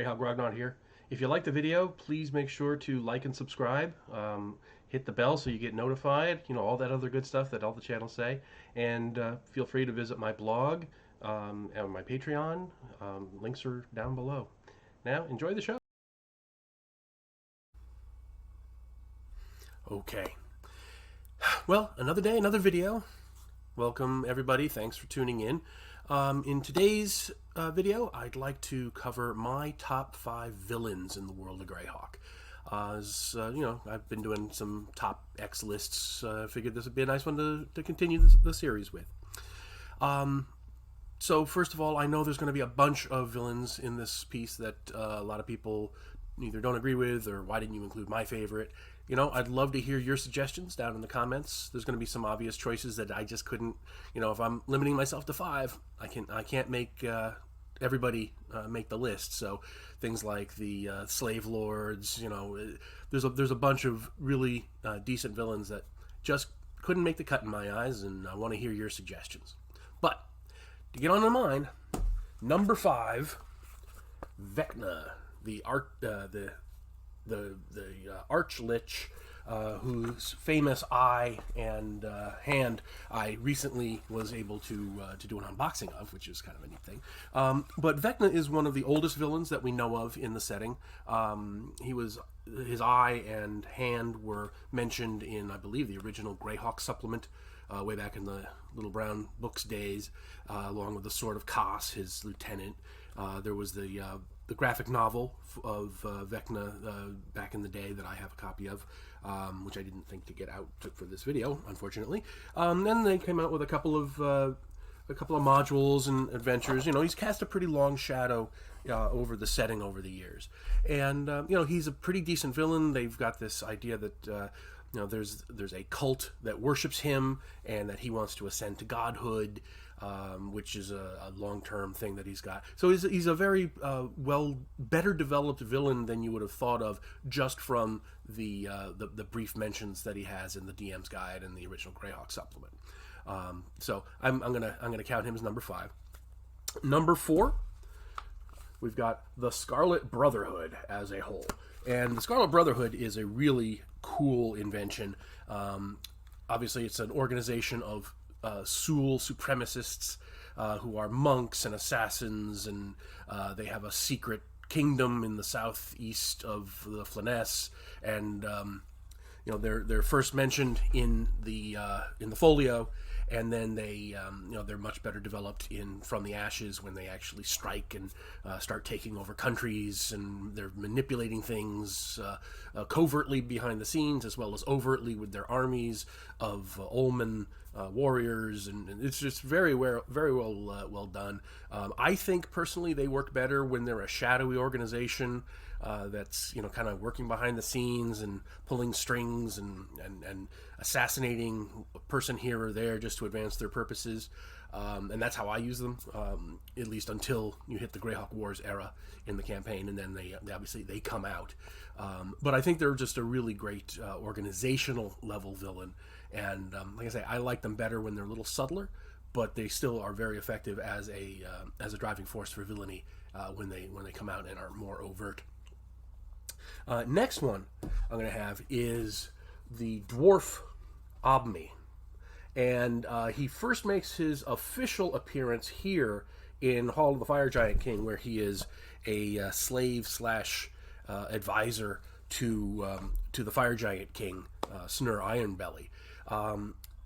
Greyhawk Grognard here. If you like the video, please make sure to like and subscribe. Hit the bell so you get notified. You know, all that other good stuff that all the channels say. And feel free to visit my blog and my Patreon. Links are down below. Now, enjoy the show. Okay. Well, another day, another video. Welcome, everybody. Thanks for tuning in. In today's video, I'd like to cover my top 5 villains in the World of Greyhawk. As you know, I've been doing some top X lists. Figured this would be a nice one to continue the series with. So first of all, I know there's going to be a bunch of villains in this piece that a lot of people either don't agree with or why didn't you include my favorite. You know, I'd love to hear your suggestions down in the comments. There's going to be some obvious choices that I just couldn't, you know, if I'm limiting myself to 5, I can't make everybody make the list. So things like the slave lords, you know, there's a bunch of really decent villains that just couldn't make the cut in my eyes, and I want to hear your suggestions. But to get on my mind, number 5, Vethna, the Archlich, whose famous eye and hand I recently was able to do an unboxing of, which is kind of a neat thing. But Vethna is one of the oldest villains that we know of in the setting. His eye and hand were mentioned in, I believe, the original Greyhawk supplement way back in the Little Brown Books days, along with the Sword of Kas, his lieutenant. There was the graphic novel of Vethna back in the day that I have a copy of, which I didn't think to get out for this video, unfortunately. Then they came out with a couple of modules and adventures. You know, he's cast a pretty long shadow over the setting over the years, and you know, he's a pretty decent villain. They've got this idea that you know, there's a cult that worships him and that he wants to ascend to godhood. Which is a long-term thing that he's got. So he's a very better developed villain than you would have thought of just from the brief mentions that he has in the DM's guide and the original Greyhawk supplement. So I'm gonna count him as number 5. Number 4, we've got the Scarlet Brotherhood as a whole, and the Scarlet Brotherhood is a really cool invention. Obviously, it's an organization of Sul supremacists who are monks and assassins, and they have a secret kingdom in the southeast of the Flanness, and you know, they're first mentioned in the folio, and then they you know, they're much better developed in From the Ashes when they actually strike and start taking over countries, and they're manipulating things covertly behind the scenes as well as overtly with their armies of Ulman warriors, and it's just very well done. I think personally they work better when they're a shadowy organization that's, you know, kind of working behind the scenes and pulling strings and assassinating a person here or there just to advance their purposes. And that's how I use them, at least until you hit the Greyhawk Wars era in the campaign, and then they obviously they come out. But I think they're just a really great organizational level villain, and like I say, I like them better when they're a little subtler, but they still are very effective as a driving force for villainy when they come out and are more overt. Next one I'm going to have is the Dwarf Obny. And he first makes his official appearance here in Hall of the Fire Giant King, where he is a slave slash advisor to the Fire Giant King, Snur Ironbelly.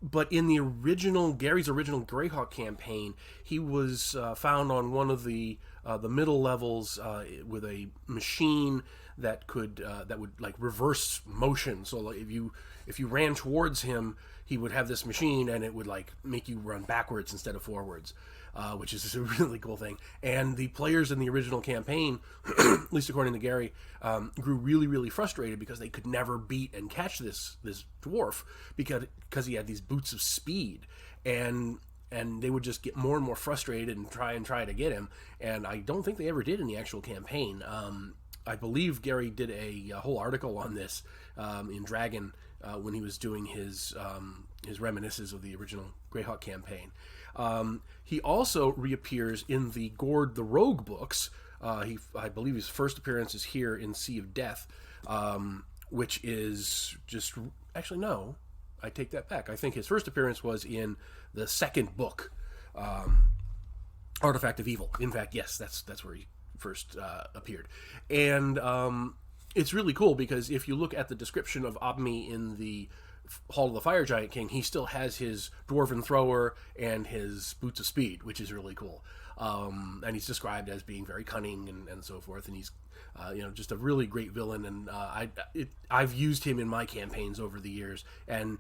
But in the original Gary's original Greyhawk campaign, he was found on one of the middle levels with a machine that would like reverse motion. So like if you ran towards him, he would have this machine and it would like make you run backwards instead of forwards, which is a really cool thing. And the players in the original campaign, at least according to Gary, grew really frustrated because they could never beat and catch this dwarf because he had these boots of speed, and they would just get more and more frustrated and try to get him. And I don't think they ever did in the actual campaign. I believe Gary did a whole article on this in Dragon when he was doing his reminiscences of the original Greyhawk campaign. He also reappears in the Gord the Rogue books I believe his first appearance is here in Sea of Death, which is just actually no, I take that back. I think his first appearance was in the second book, Artifact of Evil. In fact, yes, that's where he first appeared, and it's really cool because if you look at the description of Obny in the Hall of the Fire Giant King, he still has his dwarven thrower and his boots of speed, which is really cool. And he's described as being very cunning and so forth, and he's just a really great villain. And I've used him in my campaigns over the years, and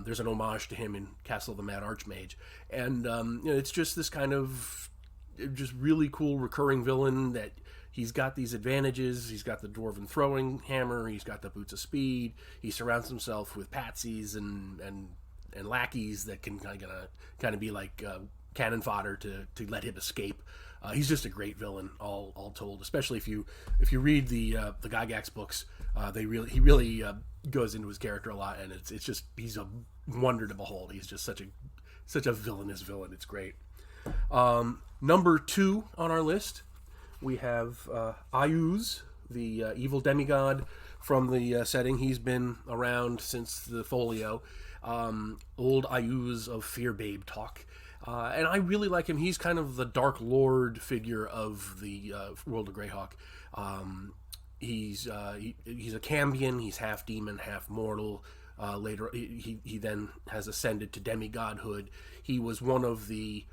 there's an homage to him in Castle of the Mad Archmage, and it's just this kind of just really cool recurring villain that. He's got these advantages. He's got the dwarven throwing hammer. He's got the boots of speed. He surrounds himself with patsies and lackeys that can kind of be like cannon fodder to let him escape. He's just a great villain, all told. Especially if you read the Gygax books, he really goes into his character a lot, and it's just he's a wonder to behold. He's just such a villainous villain. It's great. Number 2 on our list. We have Yasus, the evil demigod from the setting. He's been around since the folio. Old Yasus of Fear Babe talk. And I really like him. He's kind of the Dark Lord figure of the World of Greyhawk. He's a Cambion. He's half demon, half mortal. Later, he then has ascended to demigodhood. He was one of the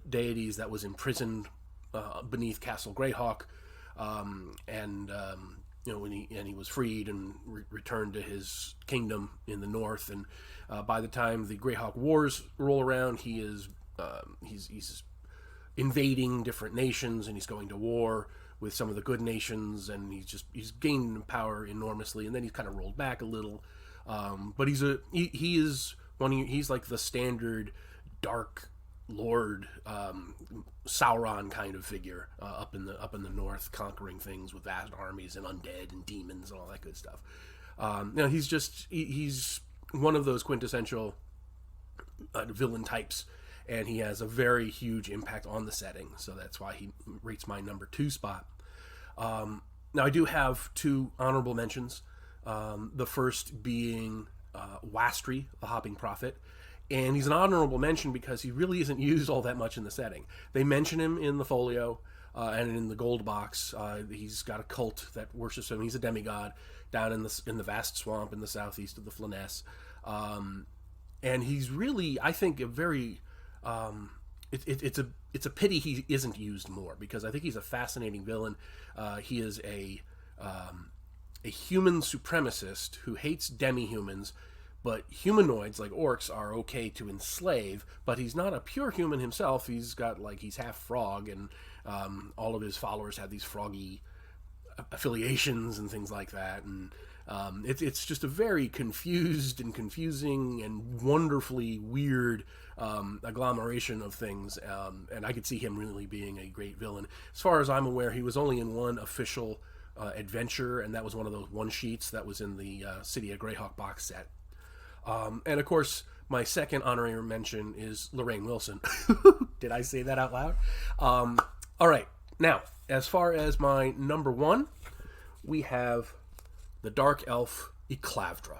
deities that was imprisoned beneath Castle Greyhawk, when he was freed and returned to his kingdom in the north. And by the time the Greyhawk Wars roll around, he's invading different nations, and he's going to war with some of the good nations, and he's gained power enormously. And then he's kind of rolled back a little, but he's like the standard dark Lord, Sauron kind of figure up in the north, conquering things with vast armies and undead and demons and all that good stuff. He's one of those quintessential villain types, and he has a very huge impact on the setting. So that's why he rates my number 2 spot. Now I do have 2 honorable mentions. The first being Wastri, the Hopping Prophet. And he's an honorable mention because he really isn't used all that much in the setting. They mention him in the folio and in the gold box. He's got a cult that worships him. He's a demigod down in the vast swamp in the southeast of the Flanaess. And he's really, I think, a very... it's a pity he isn't used more, because I think he's a fascinating villain. He is a human supremacist who hates demi-humans, but humanoids like orcs are okay to enslave, but he's not a pure human himself. He's half frog, and all of his followers have these froggy affiliations and things like that. And it's just a very confusing and wonderfully weird agglomeration of things. And I could see him really being a great villain. As far as I'm aware, he was only in one official adventure, and that was one of those one-sheets that was in the City of Greyhawk box set. And of course, my second honorary mention is Lorraine Wilson. Did I say that out loud? All right. Now, as far as my number 1, we have the Dark Elf Eclavra.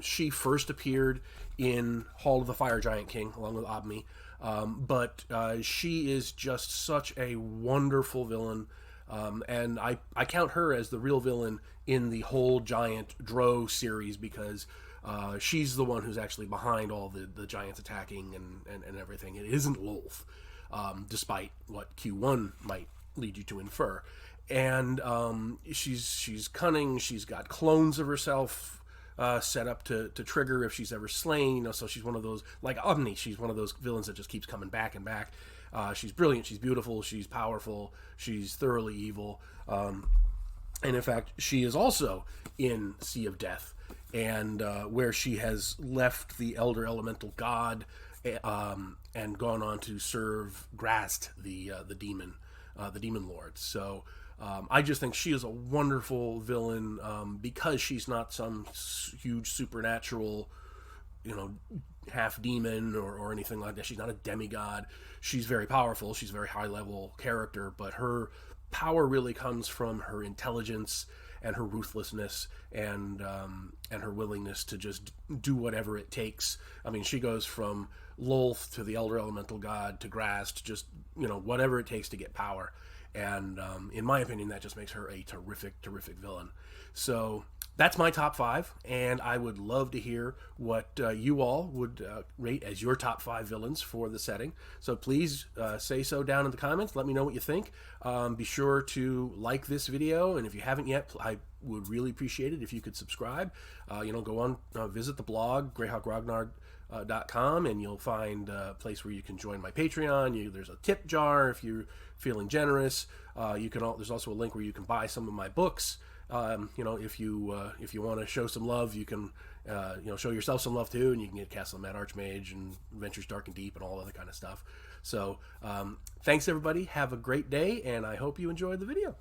She first appeared in Hall of the Fire Giant King along with Obny, but she is just such a wonderful villain. And I count her as the real villain in the whole Giant Drow series, because she's the one who's actually behind all the giants attacking and everything. It isn't Lolth, despite what Q1 might lead you to infer. And she's cunning. She's got clones of herself set up to trigger if she's ever slain. So she's one of those, like Obny, she's one of those villains that just keeps coming back and back. She's brilliant. She's beautiful. She's powerful. She's thoroughly evil. And in fact, she is also in Sea of Death, and where she has left the Elder Elemental God and gone on to serve Grast, the demon lord. So I just think she is a wonderful villain because she's not some huge supernatural, half demon or anything like that. She's not a demigod. She's very powerful. She's a very high level character, but her power really comes from her intelligence and her ruthlessness and her willingness to just do whatever it takes. I mean, she goes from Lolth to the Elder Elemental God to Grass to just, whatever it takes to get power. And in my opinion, that just makes her a terrific, terrific villain. So that's my top 5, and I would love to hear what you all would rate as your top 5 villains for the setting. So please say so down in the comments. Let me know what you think. Be sure to like this video, and if you haven't yet, I would really appreciate it if you could subscribe. Go on, visit the blog, greyhawkgrognard.com, and you'll find a place where you can join my Patreon. There's a tip jar if you're feeling generous. There's also a link where you can buy some of my books. If you want to show some love, you can show yourself some love too, and you can get Castle of Mad Archmage and Adventures Dark and Deep and all other kind of stuff. So thanks everybody, have a great day, and I hope you enjoyed the video.